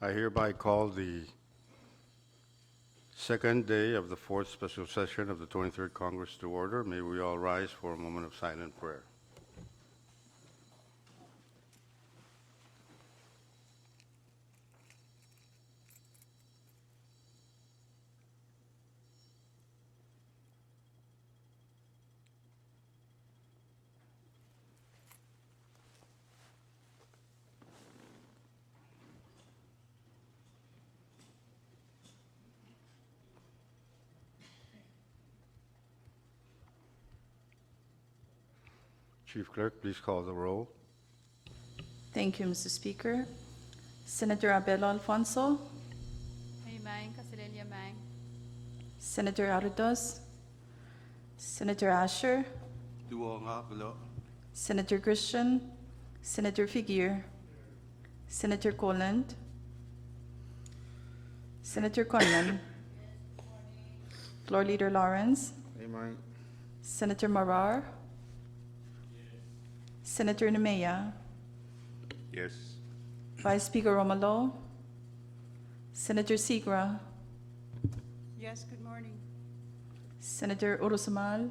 I hereby call the second day of the fourth special session of the 23rd Congress to order. May we all rise for a moment of silent prayer. Chief Clerk, please call the roll. Thank you, Mr. Speaker. Senator Abelo Alfonso, Amen. Kasilelia Mang. Senator Aridos, Senator Asher, Duo nga kalo. Senator Christian, Senator Figuer, Senator Colland, Senator Conman, Floor Leader Lawrence, Amen. Senator Marar, Senator Nemea, Yes. Vice Speaker Romalo, Senator Segra, Yes, good morning. Senator Urusamal,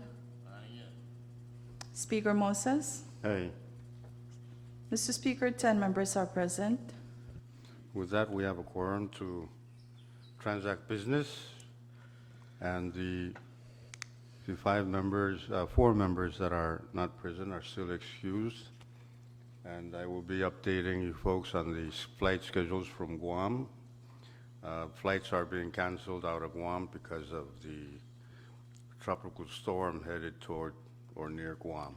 Speaker Moses. Hey, Mr. Speaker, 10 members are present. with that, we have a quorum to transact business, and the four members that are not present are still excused. And I will be updating you folks on the flight schedules from Guam. Flights are being canceled out of Guam because of the tropical storm headed toward or near Guam.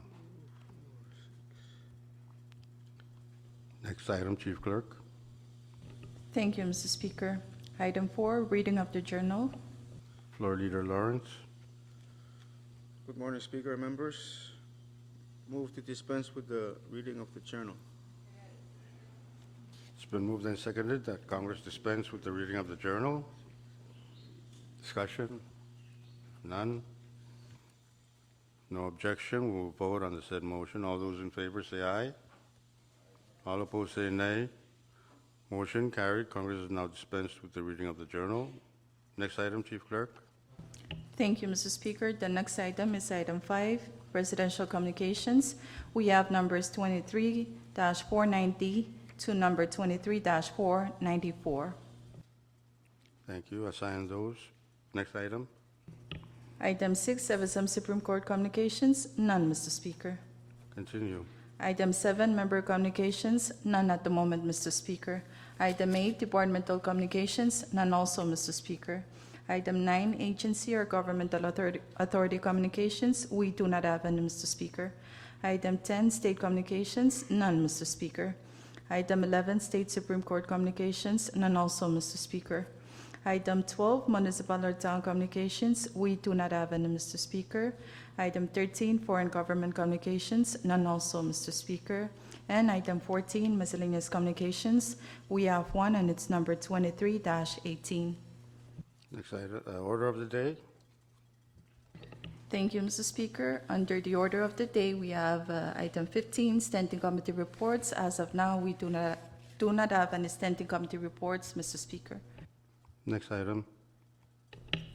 Next item, Chief Clerk. Thank you, Mr. Speaker. Item 4, reading of the journal. Floor Leader Lawrence. Good morning, Speaker and members. Move to dispense with the reading of the journal. It's been moved and seconded that Congress dispense with the reading of the journal. Discussion? None? No objection. We'll vote on the said motion. All those in favor say aye. All opposed say nay. Motion carried. Congress is now dispensed with the reading of the journal. Next item, Chief Clerk. Thank you, Mr. Speaker. The next item is item 5, presidential communications. We have numbers 23-490 to number 23-494. Thank you. Assign those. Next item. Item 6, CFSM Supreme Court communications. None, Mr. Speaker. Continue. Item 7, member communications. None at the moment, Mr. Speaker. Item 8, departmental communications. None also, Mr. Speaker. Item 9, agency or governmental authority communications. We do not have any, Mr. Speaker. Item 10, state communications. None, Mr. Speaker. Item 11, state Supreme Court communications. None also, Mr. Speaker. Item 12, municipal or town communications. We do not have any, Mr. Speaker. Item 13, foreign government communications. None also, Mr. Speaker. And item 14, miscellaneous communications. We have one, and it's number 23-18. Next item, order of the day. Thank you, Mr. Speaker. Under the order of the day, we have item 15, standing committee reports. As of now, we do not have any standing committee reports, Mr. Speaker. Next item.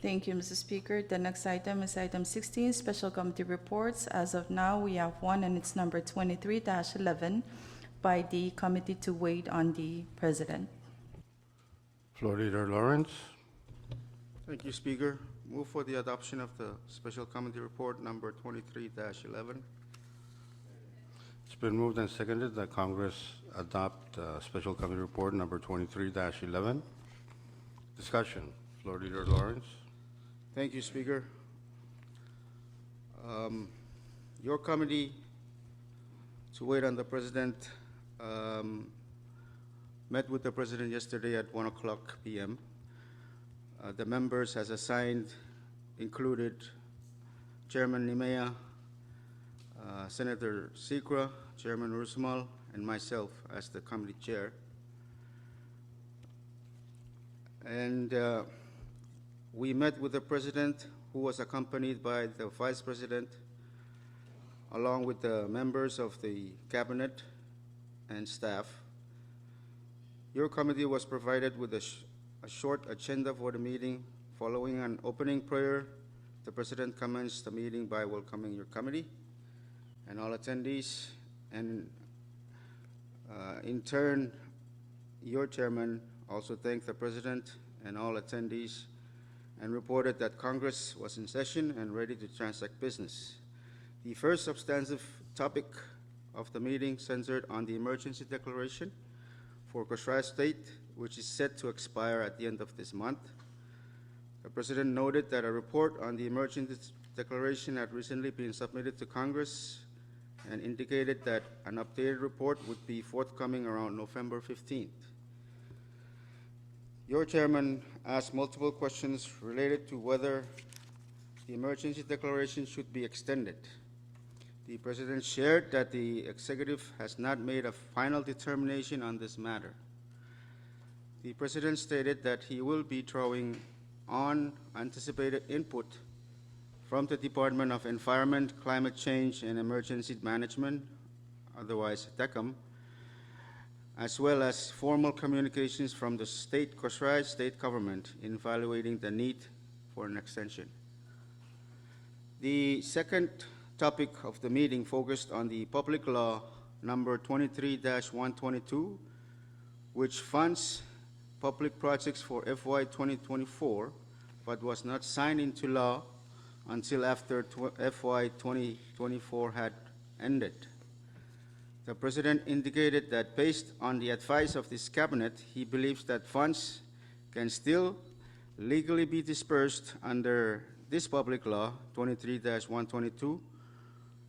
Thank you, Mr. Speaker. The next item is item 16, special committee reports. As of now, we have one, and it's number 23-11 by the committee to wait on the president. Floor Leader Lawrence. Thank you, Speaker. Move for the adoption of the Special Committee Report number 23-11. It's been moved and seconded that Congress adopt Special Committee Report number 23-11. Discussion. Floor Leader Lawrence. Thank you, Speaker. Your committee to wait on the President met with the President yesterday at 1:00 p.m. The members as assigned included Chairman Nemea, Senator Sikra, Chairman Rusmal, and myself as the committee chair. And we met with the President, who was accompanied by the Vice President, along with the members of the Cabinet and staff. Your committee was provided with a short agenda for the meeting. Following an opening prayer, the President commenced the meeting by welcoming your committee and all attendees, and in turn, your chairman also thanked the President and all attendees and reported that Congress was in session and ready to transact business. The first substantive topic of the meeting centered on the emergency declaration for Coxsackie State, which is set to expire at the end of this month. The President noted that a report on the emergency declaration had recently been submitted to Congress and indicated that an updated report would be forthcoming around November 15th. Your chairman asked multiple questions related to whether the emergency declaration should be extended. The President shared that the executive has not made a final determination on this matter. The President stated that he will be drawing on anticipated input from the Department of Environment, Climate Change, and Emergency Management, otherwise DECM, as well as formal communications from the Coxsackie State government in evaluating the need for an extension. The second topic of the meeting focused on the Public Law number 23-122, which funds public projects for FY 2024, but was not signed into law until after FY 2024 had ended. The President indicated that based on the advice of this cabinet, he believes that funds can still legally be dispersed under this public law 23-122.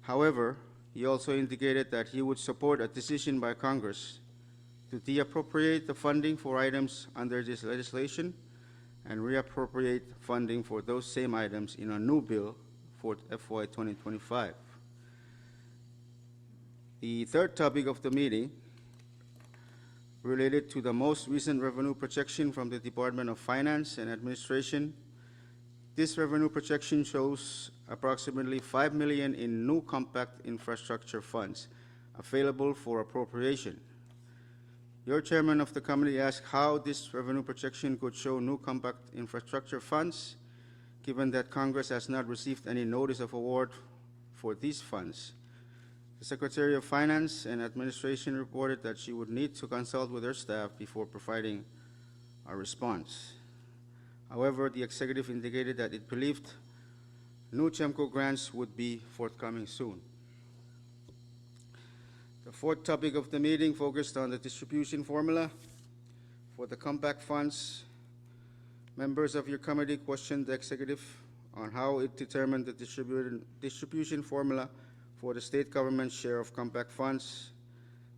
However, he also indicated that he would support a decision by Congress to deappropriate the funding for items under this legislation and reappropriate funding for those same items in a new bill for FY 2025. The third topic of the meeting related to the most recent revenue projection from the Department of Finance and Administration. This revenue projection shows approximately $5 million in new compact infrastructure funds available for appropriation. Your chairman of the committee asked how this revenue projection could show new compact infrastructure funds, given that Congress has not received any notice of award for these funds. The Secretary of Finance and Administration reported that she would need to consult with her staff before providing a response. However, the executive indicated that it believed new CHEMCO grants would be forthcoming soon. The fourth topic of the meeting focused on the distribution formula for the compact funds. Members of your committee questioned the executive on how it determined the distribution formula for the state government's share of compact funds.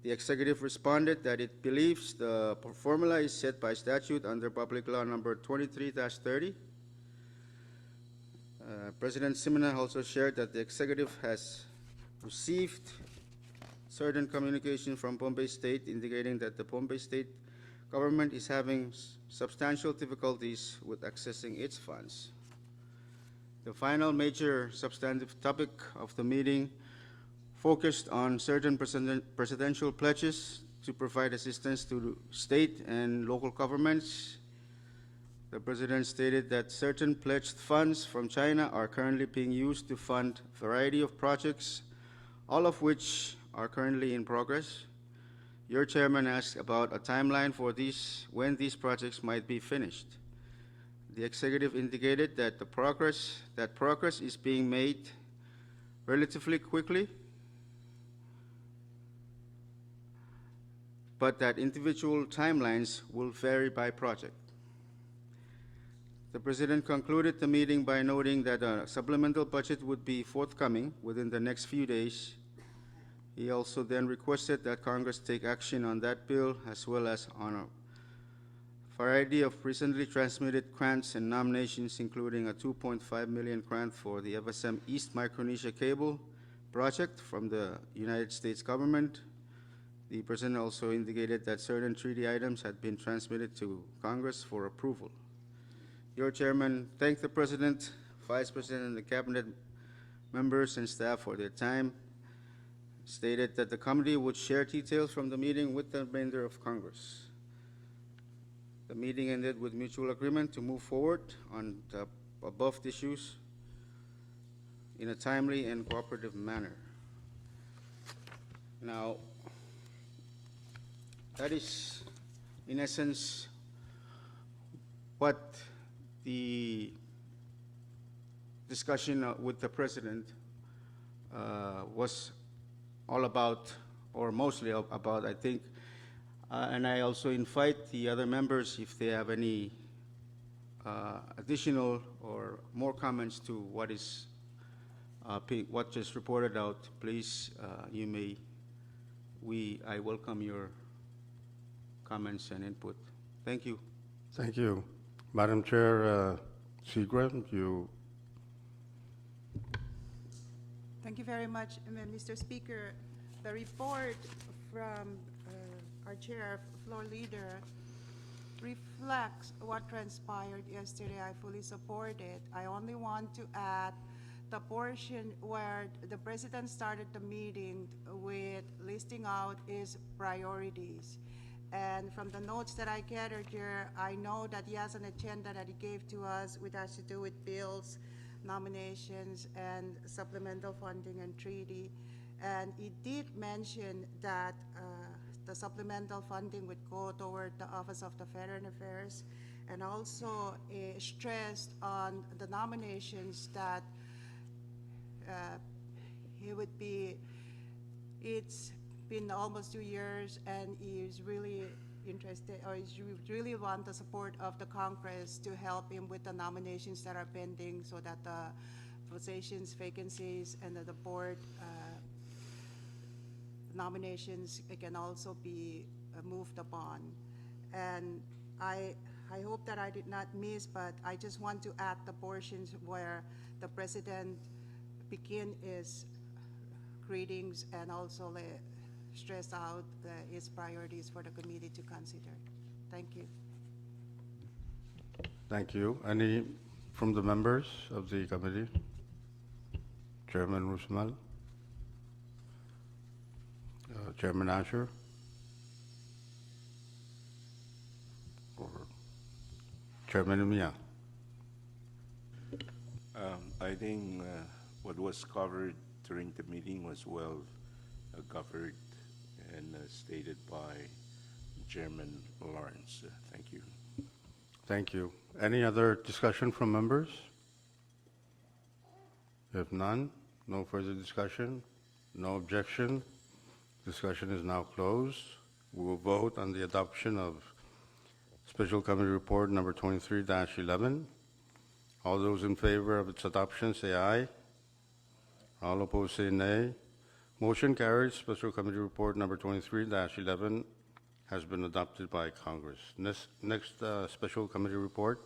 The executive responded that it believes the formula is set by statute under Public Law number 23-30. President Simina also shared that the executive has received certain communication from Bombay State indicating that the Bombay State government is having substantial difficulties with accessing its funds. The final major substantive topic of the meeting focused on certain presidential pledges to provide assistance to state and local governments. The President stated that certain pledged funds from China are currently being used to fund a variety of projects, all of which are currently in progress. Your chairman asked about a timeline for when these projects might be finished. The executive indicated that progress is being made relatively quickly, but that individual timelines will vary by project. The President concluded the meeting by noting that a supplemental budget would be forthcoming within the next few days. He also then requested that Congress take action on that bill as well as on a variety of recently transmitted grants and nominations, including a $2.5 million grant for the FSM East Micronesia Cable project from the United States government. The President also indicated that certain treaty items had been transmitted to Congress for approval. Your chairman thanked the President, Vice President, and the Cabinet members and staff for their time, stated that the committee would share details from the meeting with the remainder of Congress. The meeting ended with mutual agreement to move forward on the above issues in a timely and cooperative manner. Now, that is, in essence, what the discussion with the president was all about, or mostly about, I think. And I also invite the other members, if they have any additional or more comments to what is what just reported out, please, you may. I welcome your comments and input. Thank you. Thank you. Madam Chair Seagram, you. Thank you very much, Mr. Speaker. The report from our chair, floor leader, reflects what transpired yesterday. I fully support it. I only want to add the portion where the president started the meeting with listing out his priorities. And from the notes that I gathered here, I know that he has an agenda that he gave to us, which has to do with bills, nominations, and supplemental funding and treaty. And he did mention that the supplemental funding would go toward the Office of the Veteran Affairs, and also stressed on the nominations that he would be. It's been almost 2 years, and he is really interested, or he really want the support of the Congress to help him with the nominations that are pending, so that the positions, vacancies, and the board nominations can also be moved upon. And I hope that I did not miss, but I just want to add the portions where the president begin his greetings and also stress out his priorities for the committee to consider. Thank you. Thank you. Any from the members of the committee? Chairman Rusmal? Chairman Asher? Or Chairman Mia? I think what was covered during the meeting was well covered and stated by Chairman Lawrence. Thank you. Thank you. Any other discussion from members? If none, no further discussion, no objection. Discussion is now closed. We will vote on the adoption of Special Committee Report number 23-11. All those in favor of its adoption say aye. All opposed say nay. Motion carries. Special Committee Report number 23-11 has been adopted by Congress. Next Special Committee Report.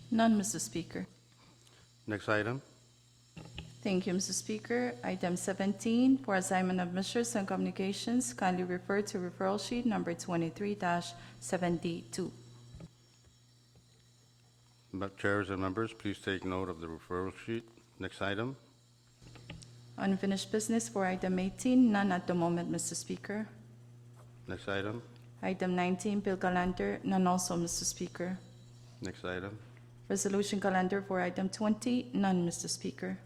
None, Mr. Speaker. Next item. Thank you, Mr. Speaker. Item 17, for assignment of Ministers and Communications, kindly refer to referral sheet number 23-72. Chairs and members, please take note of the referral sheet. Next item. Unfinished business for item 18, none at the moment, Mr. Speaker. Next item. Item 19, bill calendar, none also, Mr. Speaker. Next item. Resolution calendar for item 20, none, Mr. Speaker.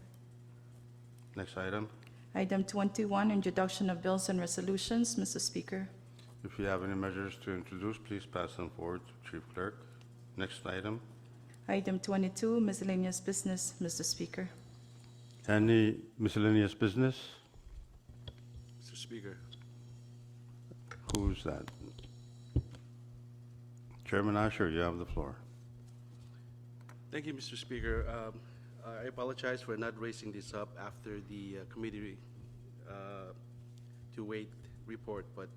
Next item. Item 21, introduction of bills and resolutions, Mr. Speaker. If you have any measures to introduce, please pass them forward to Chief Clerk. Next item. Item 22, miscellaneous business, Mr. Speaker. Any miscellaneous business? Mr. Speaker. Who's that? Chairman Asher, you have the floor. Thank you, Mr. Speaker. I apologize for not raising this up after the committee to wait report, but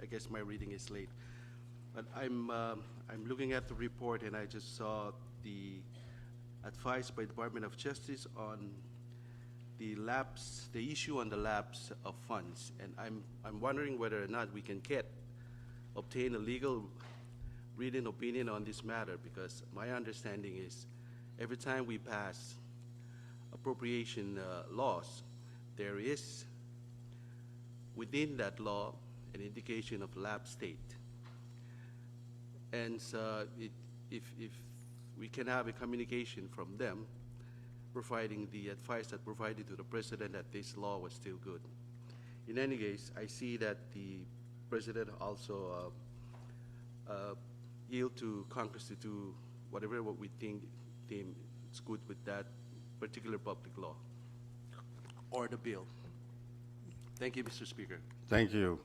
I guess my reading is late. But I'm looking at the report, and I just saw the advice by Department of Justice on the issue on the lapse of funds, and I'm wondering whether or not we can obtain a legal written opinion on this matter, because my understanding is every time we pass appropriation laws, there is within that law an indication of lapse state. And if we can have a communication from them, providing the advice that provided to the president that this law was still good. In any case, I see that the president also yield to Congress to do whatever what we think is good with that particular public law or the bill. Thank you, Mr. Speaker. Thank you.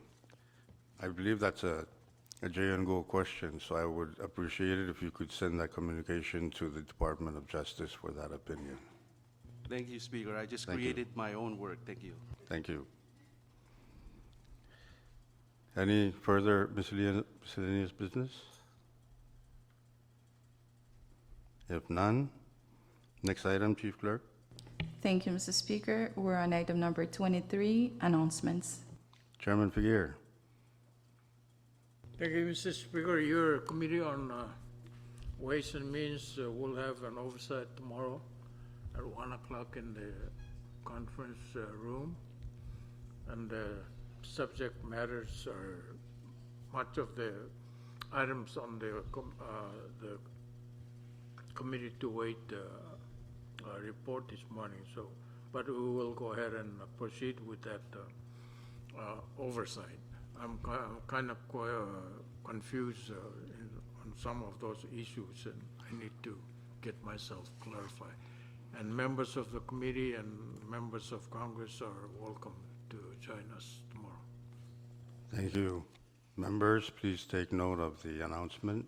I believe that's a J and go question, so I would appreciate it if you could send that communication to the Department of Justice for that opinion. Thank you, Speaker. I just Thank you. created my own work. Thank you. Thank you. Any further miscellaneous business? If none, next item, Chief Clerk. Thank you, Mr. Speaker. We're on item number 23, announcements. Chairman Figueroa. Thank you, Mr. Speaker. Your Committee on Ways and Means will have an oversight tomorrow at 1 o'clock in the conference room. And subject matters are much of the items on the committee to wait report this morning. So, but we will go ahead and proceed with that oversight. I'm kind of confused on some of those issues, and I need to get myself clarified. And members of the committee and members of Congress are welcome to join us tomorrow. Thank you. Members, please take note of the announcement.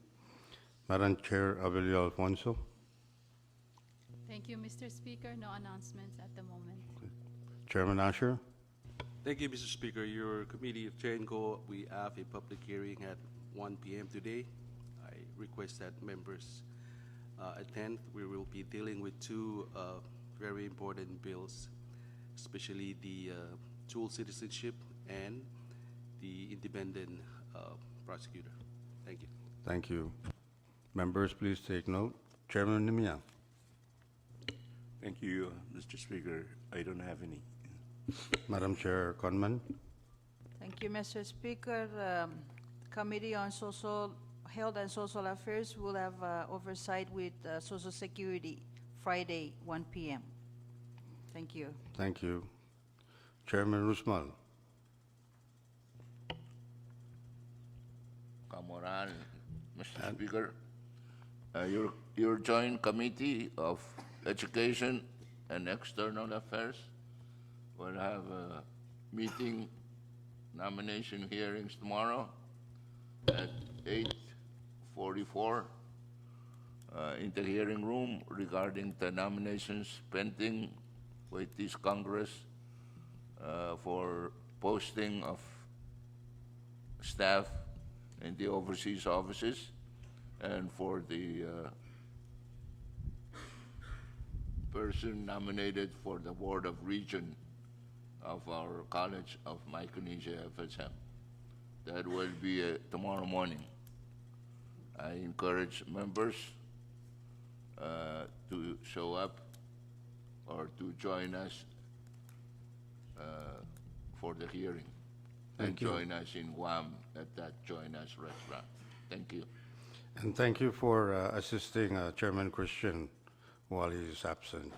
Madam Chair Abilio Alfonso. Thank you, Mr. Speaker. No announcements at the moment. Chairman Asher. Thank you, Mr. Speaker. Your committee of Chair-and-Go, we have a public hearing at 1 p.m. today. I request that members attend. We will be dealing with two very important bills, especially the dual citizenship and the independent prosecutor. Thank you. Thank you. Members, please take note. Chairman Nimia. Thank you, Mr. Speaker. I don't have any. Madam Chair Conman. Thank you, Mr. Speaker. Committee on Health and Social Affairs will have oversight with Social Security Friday, 1 p.m. Thank you. Thank you. Chairman Rusmal. Kamoran, Mr. Speaker. Your joint committee of Education and External Affairs will have a meeting, nomination hearings tomorrow at 8:44 in the hearing room regarding the nominations pending with this Congress for posting of staff in the overseas offices and for the person nominated for the Board of Regent of our College of Micronesia CFSM. That will be tomorrow morning. I encourage members to show up or to join us for the hearing. Thank you. Join us in Guam at that Join Us restaurant. Thank you. And thank you for assisting Chairman Christian while he is absent.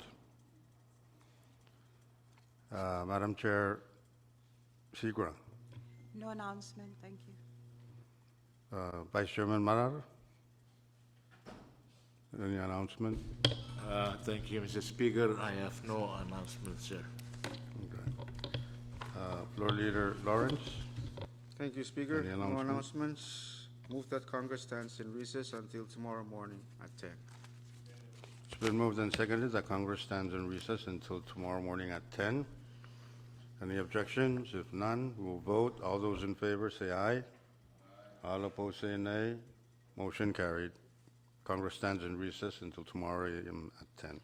Madam Chair Sigra. No announcement, thank you. Vice Chairman Marar. Any announcement? Thank you, Mr. Speaker. I have no announcements, sir. Okay. Floor Leader Lawrence. Thank you, Speaker. Any No announcements? announcements. Move that Congress stands in recess until tomorrow morning at 10. It's been moved and seconded that Congress stands in recess until tomorrow morning at 10. Any objections? If none, we'll vote. All those in favor say aye. All opposed say nay. Motion carried. Congress stands in recess until tomorrow a.m. at 10.